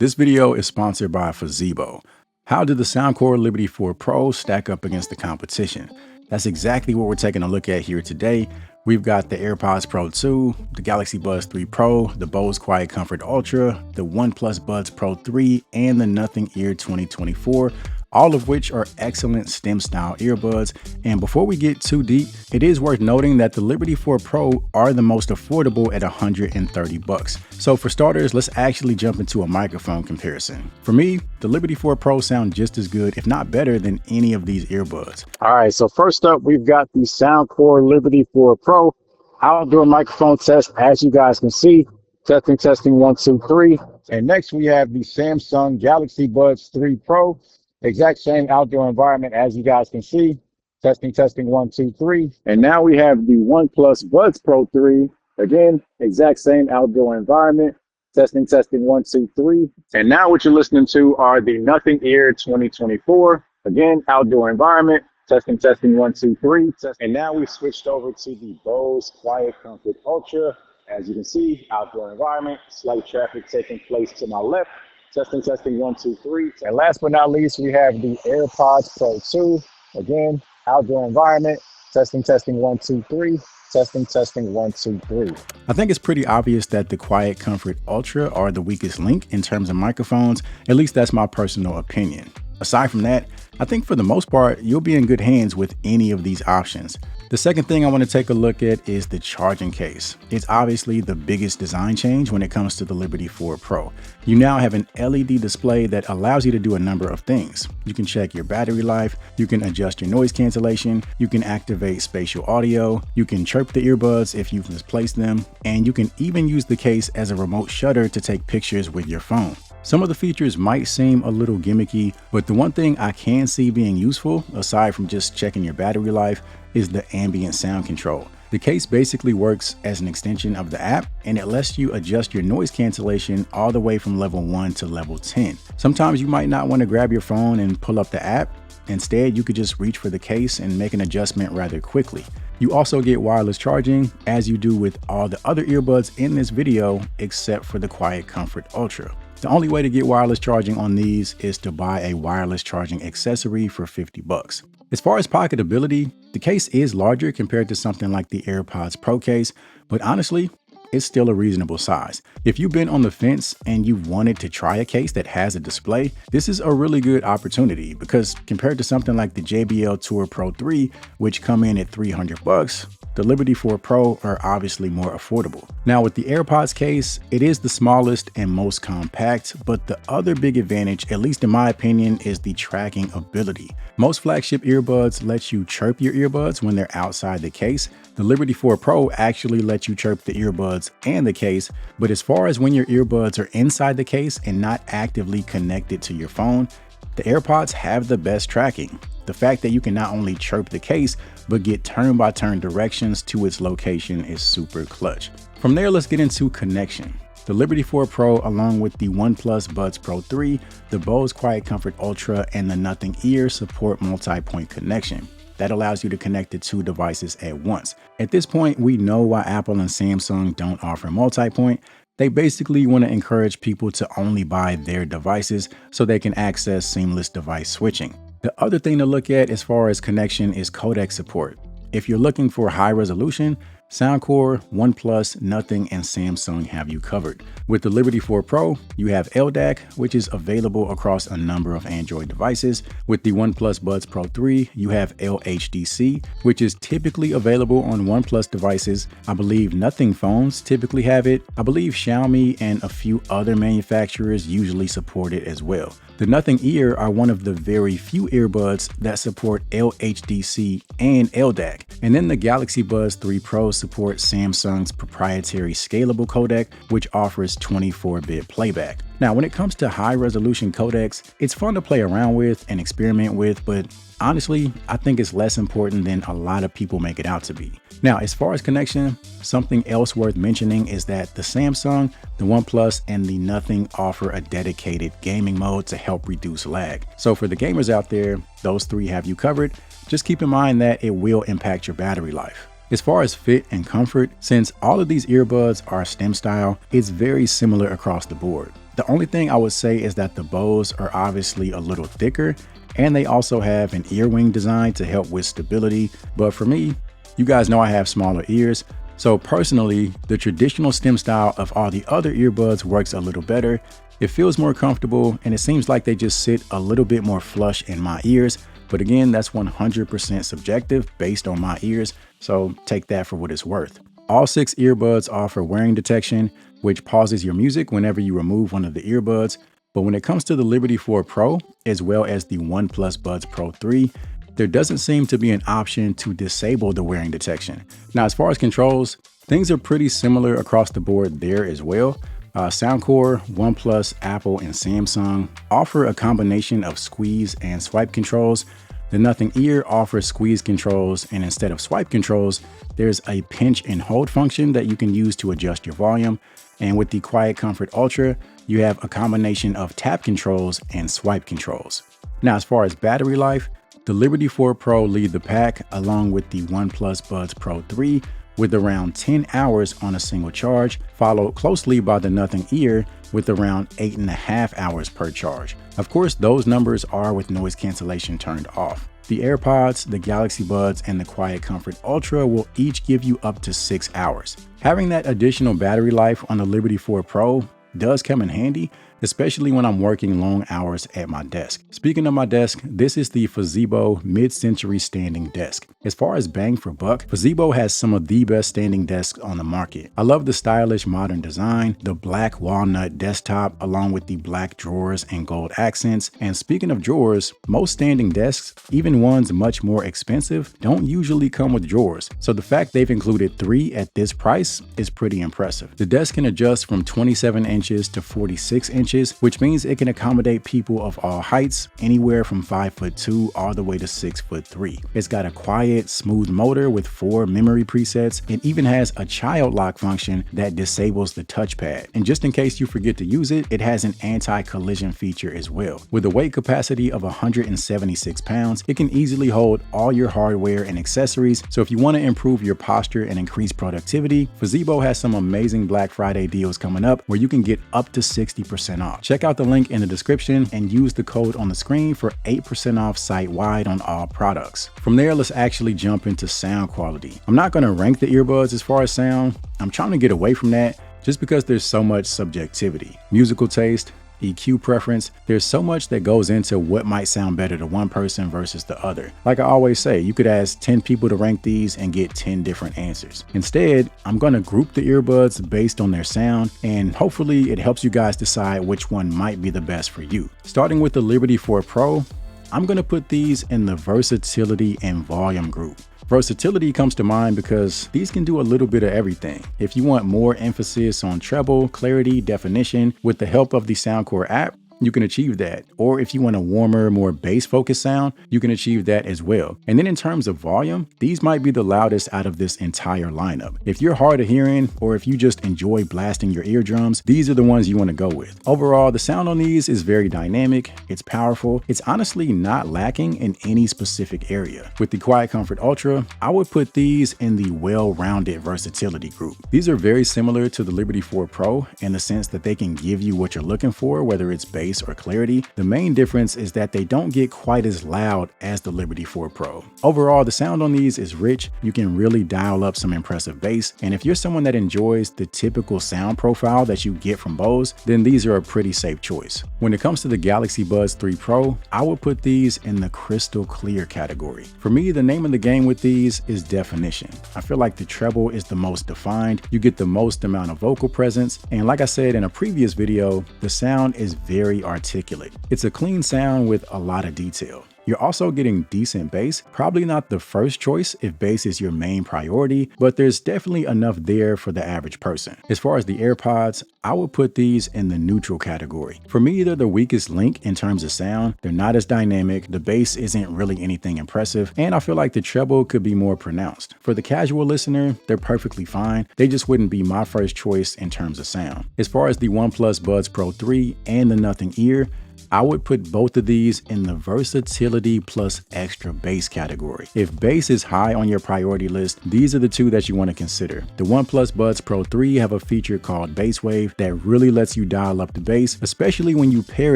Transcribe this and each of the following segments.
This video is sponsored by Fezibo. How did the Soundcore Liberty 4 Pro stack up against the competition? That's exactly what we're taking a look at here today. We've got the Airpods Pro 2, the Galaxy Buds 3 Pro, the Bose Quietcomfort Ultra, the OnePlus Buds Pro 3, and the Nothing Ear 2024, all of which are excellent STEM style earbuds. And before we get too deep, it is worth noting that the Liberty 4 Pro are the most affordable at $130. So for starters, let's actually jump into a microphone comparison. For me, the Liberty 4 Pro sound just as good, if not better, than any of these earbuds. All right, so first up, we've got the Soundcore Liberty 4 Pro. I'll do a microphone test, as you guys can see. Testing, 1, 2, 3. And next we have the Samsung Galaxy Buds 3 Pro. Exact same outdoor environment as you guys can see. Testing, 1, 2, 3. And now we have the OnePlus Buds Pro 3. Again, exact same outdoor environment. Testing, 1, 2, 3. And now what you're listening to are the Nothing Ear 2024. Again, outdoor environment. Testing, 1, 2, 3. And now we've switched over to the Bose Quietcomfort Ultra. As you can see, outdoor environment, slight traffic taking place to my left. Testing, 1, 2, 3. And last but not least, we have the Airpods Pro 2. Again, outdoor environment. Testing, 1, 2, 3. Testing, 1, 2, 3. I think it's pretty obvious that the Quietcomfort Ultra are the weakest link in terms of microphones. At least that's my personal opinion. Aside from that, I think for the most part, you'll be in good hands with any of these options. The second thing I want to take a look at is the charging case. It's obviously the biggest design change when it comes to the Liberty 4 Pro. You now have an LED display that allows you to do a number of things. You can check your battery life, you can adjust your noise cancellation, you can activate spatial audio, you can chirp the earbuds if you've misplaced them, and you can even use the case as a remote shutter to take pictures with your phone. Some of the features might seem a little gimmicky, but the one thing I can see being useful, aside from just checking your battery life, is the ambient sound control. The case basically works as an extension of the app, and it lets you adjust your noise cancellation all the way from level 1 to level 10. Sometimes you might not want to grab your phone and pull up the app. Instead, you could just reach for the case and make an adjustment rather quickly. You also get wireless charging, as you do with all the other earbuds in this video, except for the Quietcomfort Ultra. The only way to get wireless charging on these is to buy a wireless charging accessory for $50. As far as pocketability, the case is larger compared to something like the AirPods Pro case, but honestly, it's still a reasonable size. If you've been on the fence and you wanted to try a case that has a display, this is a really good opportunity because compared to something like the JBL Tour Pro 3, which come in at $300, the Liberty 4 Pro are obviously more affordable. Now with the AirPods case, it is the smallest and most compact, but the other big advantage, at least in my opinion, is the tracking ability. Most flagship earbuds let you chirp your earbuds when they're outside the case. The Liberty 4 Pro actually lets you chirp the earbuds and the case, but as far as when your earbuds are inside the case and not actively connected to your phone, the AirPods have the best tracking. The fact that you can not only chirp the case, but get turn-by-turn directions to its location is super clutch. From there, let's get into connection. The Liberty 4 Pro, along with the OnePlus Buds Pro 3, the Bose Quietcomfort Ultra, and the Nothing Ear support multi-point connection. That allows you to connect to 2 devices at once. At this point, we know why Apple and Samsung don't offer multi-point. They basically want to encourage people to only buy their devices so they can access seamless device switching. The other thing to look at as far as connection is codec support. If you're looking for high resolution, Soundcore, OnePlus, Nothing, and Samsung have you covered. With the Liberty 4 Pro, you have LDAC, which is available across a number of Android devices. With the OnePlus Buds Pro 3, you have LHDC, which is typically available on OnePlus devices. I believe Nothing phones typically have it. I believe Xiaomi and a few other manufacturers usually support it as well. The Nothing Ear are one of the very few earbuds that support LHDC and LDAC. And then the Galaxy Buds 3 Pro supports Samsung's proprietary scalable codec, which offers 24-bit playback. Now, when it comes to high-resolution codecs, it's fun to play around with and experiment with, but honestly, I think it's less important than a lot of people make it out to be. Now, as far as connection, something else worth mentioning is that the Samsung, the OnePlus, and the Nothing offer a dedicated gaming mode to help reduce lag. So for the gamers out there, those 3 have you covered. Just keep in mind that it will impact your battery life. As far as fit and comfort, since all of these earbuds are STEM style, it's very similar across the board. The only thing I would say is that the Bose are obviously a little thicker, and they also have an ear wing design to help with stability. But for me, you guys know I have smaller ears, so personally, the traditional stem style of all the other earbuds works a little better. It feels more comfortable, and it seems like they just sit a little bit more flush in my ears. But again, that's 100% subjective based on my ears, so take that for what it's worth. All 6 earbuds offer wearing detection, which pauses your music whenever you remove one of the earbuds. But when it comes to the Liberty 4 Pro, as well as the OnePlus Buds Pro 3, there doesn't seem to be an option to disable the wearing detection. Now, as far as controls, things are pretty similar across the board there as well. Soundcore, OnePlus, Apple, and Samsung offer a combination of squeeze and swipe controls. The Nothing Ear offers squeeze controls, and instead of swipe controls, there's a pinch and hold function that you can use to adjust your volume. And with the Quietcomfort Ultra, you have a combination of tap controls and swipe controls. Now, as far as battery life, the Liberty 4 Pro lead the pack along with the OnePlus Buds Pro 3 with around 10 hours on a single charge, followed closely by the Nothing Ear with around 8.5 hours per charge. Of course, those numbers are with noise cancellation turned off. The Airpods, the Galaxy Buds, and the Quietcomfort Ultra will each give you up to 6 hours. Having that additional battery life on the Liberty 4 Pro does come in handy, especially when I'm working long hours at my desk. Speaking of my desk, this is the Fezibo mid-century standing desk. As far as bang for buck, Fezibo has some of the best standing desks on the market. I love the stylish modern design, the black walnut desktop, along with the black drawers and gold accents. And speaking of drawers, most standing desks, even ones much more expensive, don't usually come with drawers. So the fact they've included 3 at this price is pretty impressive. The desk can adjust from 27 inches to 46 inches, which means it can accommodate people of all heights, anywhere from 5'2" all the way to 6'3". It's got a quiet, smooth motor with 4 memory presets. It even has a child lock function that disables the touchpad. And just in case you forget to use it, it has an anti-collision feature as well. With a weight capacity of 176 pounds, it can easily hold all your hardware and accessories. So if you want to improve your posture and increase productivity, Fezibo has some amazing Black Friday deals coming up where you can get up to 60% off. Check out the link in the description and use the code on the screen for 8% off site-wide on all products. From there, let's actually jump into sound quality. I'm not going to rank the earbuds as far as sound. I'm trying to get away from that just because there's so much subjectivity. Musical taste, EQ preference, there's so much that goes into what might sound better to one person versus the other. Like I always say, you could ask 10 people to rank these and get 10 different answers. Instead, I'm going to group the earbuds based on their sound, and hopefully it helps you guys decide which one might be the best for you. Starting with the Liberty 4 Pro, I'm going to put these in the versatility and volume group. Versatility comes to mind because these can do a little bit of everything. If you want more emphasis on treble, clarity, definition, with the help of the Soundcore app, you can achieve that. Or if you want a warmer, more bass-focused sound, you can achieve that as well. And then in terms of volume, these might be the loudest out of this entire lineup. If you're hard of hearing, or if you just enjoy blasting your eardrums, these are the ones you want to go with. Overall, the sound on these is very dynamic, it's powerful, it's honestly not lacking in any specific area. With the Quietcomfort Ultra, I would put these in the well-rounded versatility group. These are very similar to the Liberty 4 Pro in the sense that they can give you what you're looking for, whether it's bass or clarity. The main difference is that they don't get quite as loud as the Liberty 4 Pro. Overall, the sound on these is rich. You can really dial up some impressive bass. And if you're someone that enjoys the typical sound profile that you get from Bose, then these are a pretty safe choice. When it comes to the Galaxy Buds 3 Pro, I would put these in the crystal clear category. For me, the name of the game with these is definition. I feel like the treble is the most defined. You get the most amount of vocal presence. And like I said in a previous video, the sound is very articulate. It's a clean sound with a lot of detail. You're also getting decent bass, probably not the first choice if bass is your main priority, but there's definitely enough there for the average person. As far as the AirPods, I would put these in the neutral category. For me, they're the weakest link in terms of sound. They're not as dynamic, the bass isn't really anything impressive, and I feel like the treble could be more pronounced. For the casual listener, they're perfectly fine. They just wouldn't be my first choice in terms of sound. As far as the OnePlus Buds Pro 3 and the Nothing Ear, I would put both of these in the versatility plus extra bass category. If bass is high on your priority list, these are the two that you want to consider. The OnePlus Buds Pro 3 have a feature called Bass Wave that really lets you dial up the bass, especially when you pair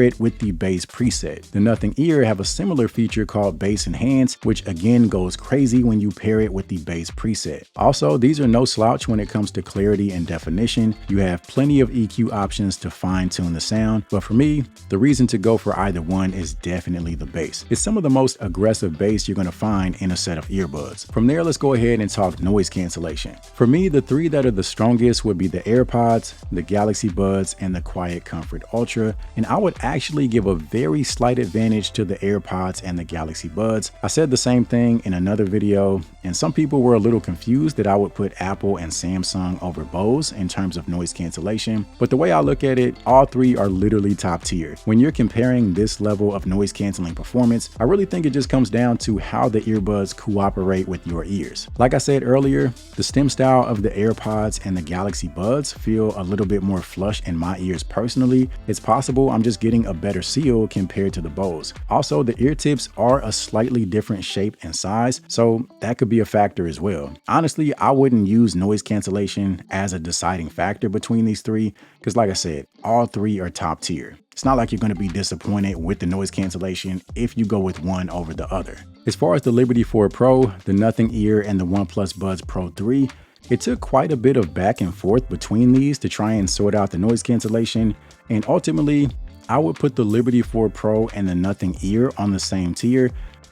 it with the bass preset. The Nothing Ear have a similar feature called Bass Enhance, which again goes crazy when you pair it with the bass preset. Also, these are no slouch when it comes to clarity and definition. You have plenty of EQ options to fine-tune the sound, but for me, the reason to go for either one is definitely the bass. It's some of the most aggressive bass you're going to find in a set of earbuds. From there, let's go ahead and talk noise cancellation. For me, the three that are the strongest would be the Airpods, the Galaxy Buds, and the Quietcomfort Ultra, and I would actually give a very slight advantage to the Airpods and the Galaxy Buds. I said the same thing in another video, and some people were a little confused that I would put Apple and Samsung over Bose in terms of noise cancellation, but the way I look at it, all three are literally top tier. When you're comparing this level of noise canceling performance, I really think it just comes down to how the earbuds cooperate with your ears. Like I said earlier, the stem style of the Airpods and the Galaxy Buds feel a little bit more flush in my ears personally. It's possible I'm just getting a better seal compared to the Bose. Also, the ear tips are a slightly different shape and size, so that could be a factor as well. Honestly, I wouldn't use noise cancellation as a deciding factor between these three, because like I said, all three are top tier. It's not like you're going to be disappointed with the noise cancellation if you go with one over the other. As far as the Liberty 4 Pro, the Nothing Ear, and the OnePlus Buds Pro 3, it took quite a bit of back and forth between these to try and sort out the noise cancellation, and ultimately, I would put the Liberty 4 Pro and the Nothing Ear on the same tier.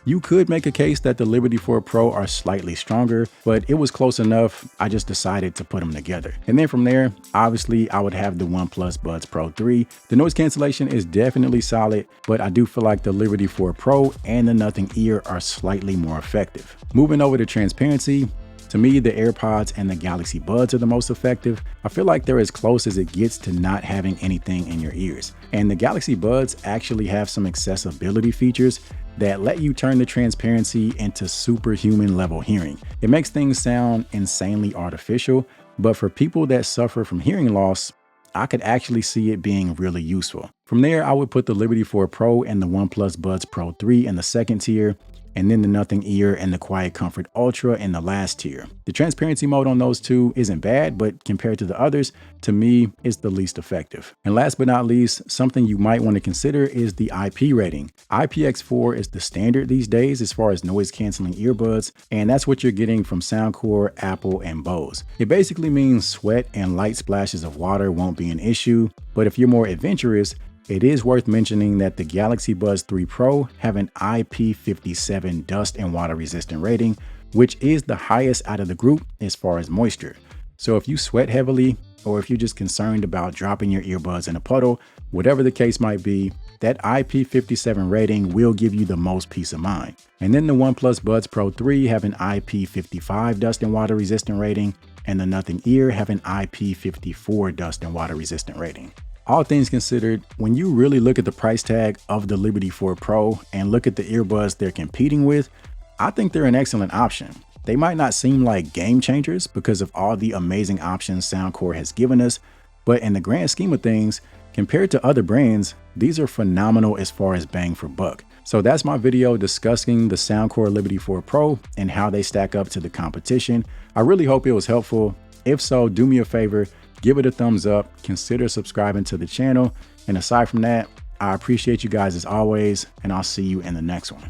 You could make a case that the Liberty 4 Pro are slightly stronger, but it was close enough, I just decided to put them together. And then from there, obviously, I would have the OnePlus Buds Pro 3. The noise cancellation is definitely solid, but I do feel like the Liberty 4 Pro and the Nothing Ear are slightly more effective. Moving over to transparency, to me, the Airpods and the Galaxy Buds are the most effective. I feel like they're as close as it gets to not having anything in your ears. And the Galaxy Buds actually have some accessibility features that let you turn the transparency into superhuman level hearing. It makes things sound insanely artificial, but for people that suffer from hearing loss, I could actually see it being really useful. From there, I would put the Liberty 4 Pro and the OnePlus Buds Pro 3 in the second tier, and then the Nothing Ear and the Quietcomfort Ultra in the last tier. The transparency mode on those two isn't bad, but compared to the others, to me, it's the least effective. And last but not least, something you might want to consider is the IP rating. IPX4 is the standard these days as far as noise canceling earbuds, and that's what you're getting from Soundcore, Apple, and Bose. It basically means sweat and light splashes of water won't be an issue, but if you're more adventurous, it is worth mentioning that the Galaxy Buds 3 Pro have an IP57 dust and water resistant rating, which is the highest out of the group as far as moisture. So if you sweat heavily, or if you're just concerned about dropping your earbuds in a puddle, whatever the case might be, that IP57 rating will give you the most peace of mind. And then the OnePlus Buds Pro 3 have an IP55 dust and water resistant rating, and the Nothing Ear have an IP54 dust and water resistant rating. All things considered, when you really look at the price tag of the Liberty 4 Pro and look at the earbuds they're competing with, I think they're an excellent option. They might not seem like game changers because of all the amazing options Soundcore has given us, but in the grand scheme of things, compared to other brands, these are phenomenal as far as bang for buck. So that's my video discussing the Soundcore Liberty 4 Pro and how they stack up to the competition. I really hope it was helpful. If so, do me a favor, give it a thumbs up, consider subscribing to the channel. And aside from that, I appreciate you guys as always, and I'll see you in the next one.